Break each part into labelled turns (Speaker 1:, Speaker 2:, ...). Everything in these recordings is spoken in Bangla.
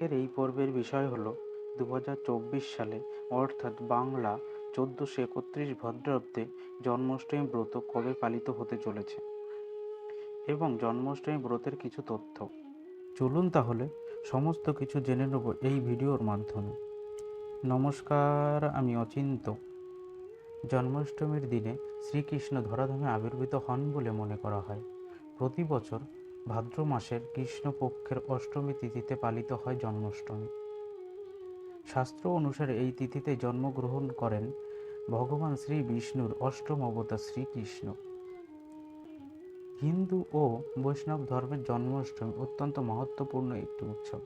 Speaker 1: আজকের এই পর্বের বিষয় হলো 2024 সালে অর্থাৎ বাংলা 1431 ভদ্রাব্দে জন্মাষ্টমী ব্রত কবে পালিত হতে চলেছে এবং জন্মাষ্টমী ব্রতের কিছু তথ্য। চলুন তাহলে সমস্ত কিছু জেনে নেব এই ভিডিওর মাধ্যমে। নমস্কার, আমি অচিন্ত। জন্মাষ্টমীর দিনে শ্রীকৃষ্ণ ধরাধামে আবির্ভূত হন বলে মনে করা হয়। প্রতি বছর ভাদ্র মাসের কৃষ্ণপক্ষের অষ্টমী তিথিতে পালিত হয় জন্মাষ্টমী। শাস্ত্র অনুসারে এই তিথিতে জন্মগ্রহণ করেন ভগবান শ্রী বিষ্ণুর অষ্টম অবতার শ্রীকৃষ্ণ। হিন্দু ও বৈষ্ণব ধর্মের জন্মাষ্টমী অত্যন্ত মহত্বপূর্ণ একটি উৎসব।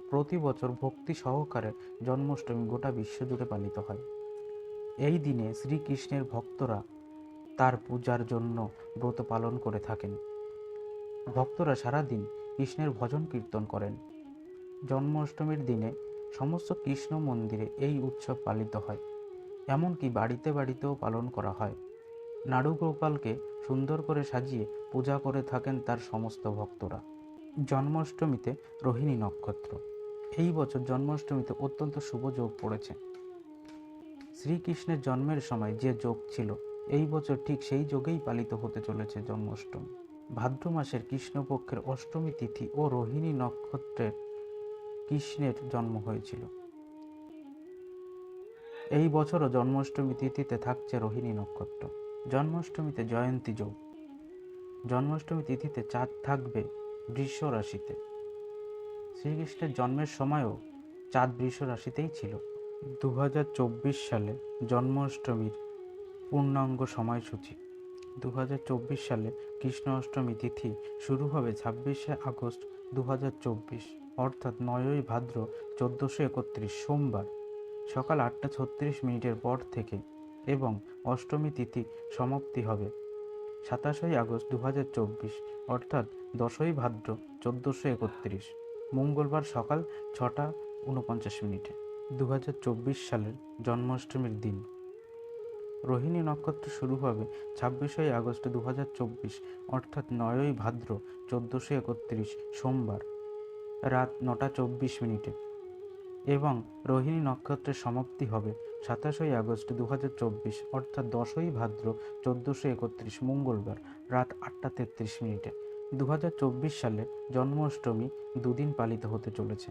Speaker 1: প্রতি বছর ভক্তি সহকারে জন্মাষ্টমী গোটা বিশ্বজুড়ে পালিত হয়। এই দিনে শ্রীকৃষ্ণের ভক্তরা তার পূজার জন্য ব্রত পালন করে থাকেন। ভক্তরা সারাদিন কৃষ্ণের ভজন কীর্তন করেন। জন্মাষ্টমীর দিনে সমস্ত কৃষ্ণ মন্দিরে এই উৎসব পালিত হয়, এমনকি বাড়িতে বাড়িতেও পালন করা হয়। নাড়ুগোপালকে সুন্দর করে সাজিয়ে পূজা করে থাকেন তার সমস্ত ভক্তরা। জন্মাষ্টমীতে রোহিণী নক্ষত্র। এই বছর জন্মাষ্টমীতে অত্যন্ত শুভ যোগ পড়েছে। শ্রীকৃষ্ণের জন্মের সময় যে যোগ ছিল, এই বছর ঠিক সেই যোগেই পালিত হতে চলেছে জন্মাষ্টমী। ভাদ্র মাসের কৃষ্ণপক্ষের অষ্টমী তিথি ও রোহিণী নক্ষত্রের কৃষ্ণের জন্ম হয়েছিল। এই বছরও জন্মাষ্টমী তিথিতে থাকছে রোহিণী নক্ষত্র। জন্মাষ্টমীতে জয়ন্তী যোগ। জন্মাষ্টমী তিথিতে চাঁদ থাকবে বৃষ রাশিতে। শ্রীকৃষ্ণের জন্মের সময়ও চাঁদ বৃষ রাশিতেই ছিল। 2024 সালে জন্মাষ্টমীর পূর্ণাঙ্গ সময়সূচি। 2024 সালে কৃষ্ণ অষ্টমী তিথি শুরু হবে 26শে আগস্ট 2024, অর্থাৎ 9ই ভাদ্র 1431 সোমবার সকাল 8:36 পর থেকে, এবং অষ্টমী তিথি সমাপ্তি হবে 27 আগস্ট 2024, অর্থাৎ 10ই ভাদ্র 1431 মঙ্গলবার সকাল 6:49। 2024 সালের জন্মাষ্টমীর দিন রোহিণী নক্ষত্র শুরু হবে 26 আগস্ট 2024, অর্থাৎ 9ই ভাদ্র 1431 সোমবার রাত 9:24, এবং রোহিণী নক্ষত্রের সমাপ্তি হবে 27 আগস্ট 2024, অর্থাৎ 10ই ভাদ্র 1431 মঙ্গলবার রাত 8:33। 2024 সালে জন্মাষ্টমী দুদিন পালিত হতে চলেছে।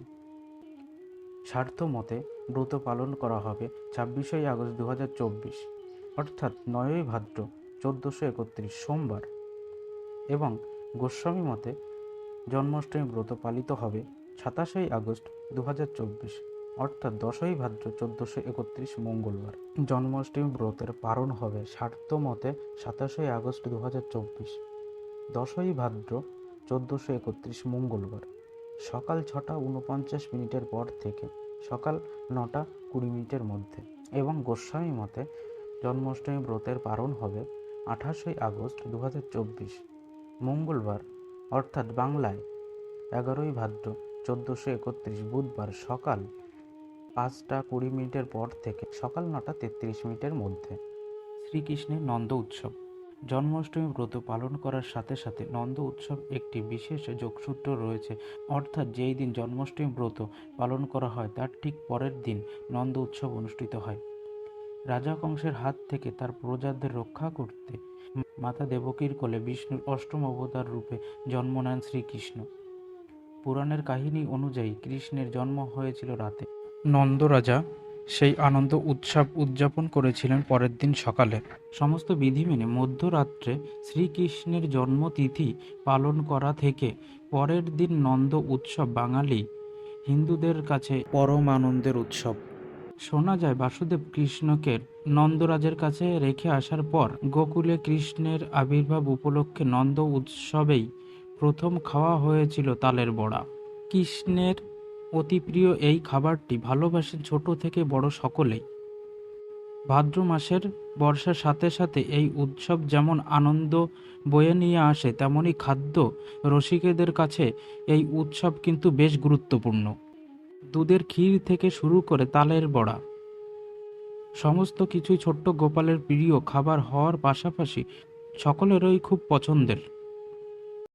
Speaker 1: স্বার্থ মতে ব্রত পালন করা হবে 26 আগস্ট 2024, অর্থাৎ 9ই ভাদ্র 1431 সোমবার, এবং গোস্বামী মতে জন্মাষ্টমী ব্রত পালিত হবে 27 আগস্ট 2024, অর্থাৎ 10ই ভাদ্র 1431 মঙ্গলবার। জন্মাষ্টমী ব্রতের পালন হবে স্বার্থ মতে 27 আগস্ট 2024, 10ই ভাদ্র 1431 মঙ্গলবার সকাল 6:49 পর থেকে সকাল 9:20 মধ্যে, এবং গোস্বামী মতে জন্মাষ্টমী ব্রতের পালন হবে 28 আগস্ট 2024 মঙ্গলবার, অর্থাৎ বাংলায় 11ই ভাদ্র 1431 বুধবার সকাল 5:20 পর থেকে সকাল 9:33 মধ্যে। শ্রীকৃষ্ণের নন্দ উৎসব। জন্মাষ্টমী ব্রত পালন করার সাথে সাথে নন্দ উৎসব একটি বিশেষ যোগসূত্র রয়েছে, অর্থাৎ যেই দিন জন্মাষ্টমী ব্রত পালন করা হয় তার ঠিক পরের দিন নন্দ উৎসব অনুষ্ঠিত হয়। রাজা কংসের হাত থেকে তার প্রজাদের রক্ষা করতে মাতা দেবকীর কোলে বিষ্ণুর অষ্টম অবতার রূপে জন্ম নেন শ্রীকৃষ্ণ। পুরাণের কাহিনী অনুযায়ী কৃষ্ণের জন্ম হয়েছিল রাতে। নন্দ রাজা সেই আনন্দ উৎসব উদযাপন করেছিলেন পরের দিন সকালে। সমস্ত বিধি মেনে মধ্যরাত্রে শ্রীকৃষ্ণের জন্মতিথি পালন করা থেকে পরের দিন নন্দ উৎসব বাঙালি হিন্দুদের কাছে পরম আনন্দের উৎসব। শোনা যায় বাসুদেব কৃষ্ণকে নন্দরাজের কাছে রেখে আসার পর গোকুলে কৃষ্ণের আবির্ভাব উপলক্ষে নন্দ উৎসবেই প্রথম খাওয়া হয়েছিল তালের বড়া। কৃষ্ণের অতি প্রিয় এই খাবারটি ভালোবাসেন ছোট থেকে বড় সকলেই। ভাদ্র মাসের বর্ষার সাথে সাথে এই উৎসব যেমন আনন্দ বয়ে নিয়ে আসে, তেমনি খাদ্য রসিকদের কাছে এই উৎসব কিন্তু বেশ গুরুত্বপূর্ণ। দুধের ক্ষীর থেকে শুরু করে তালের বড়া সমস্ত কিছুই ছোট্ট গোপালের প্রিয় খাবার হওয়ার পাশাপাশি সকলেরই খুব পছন্দের।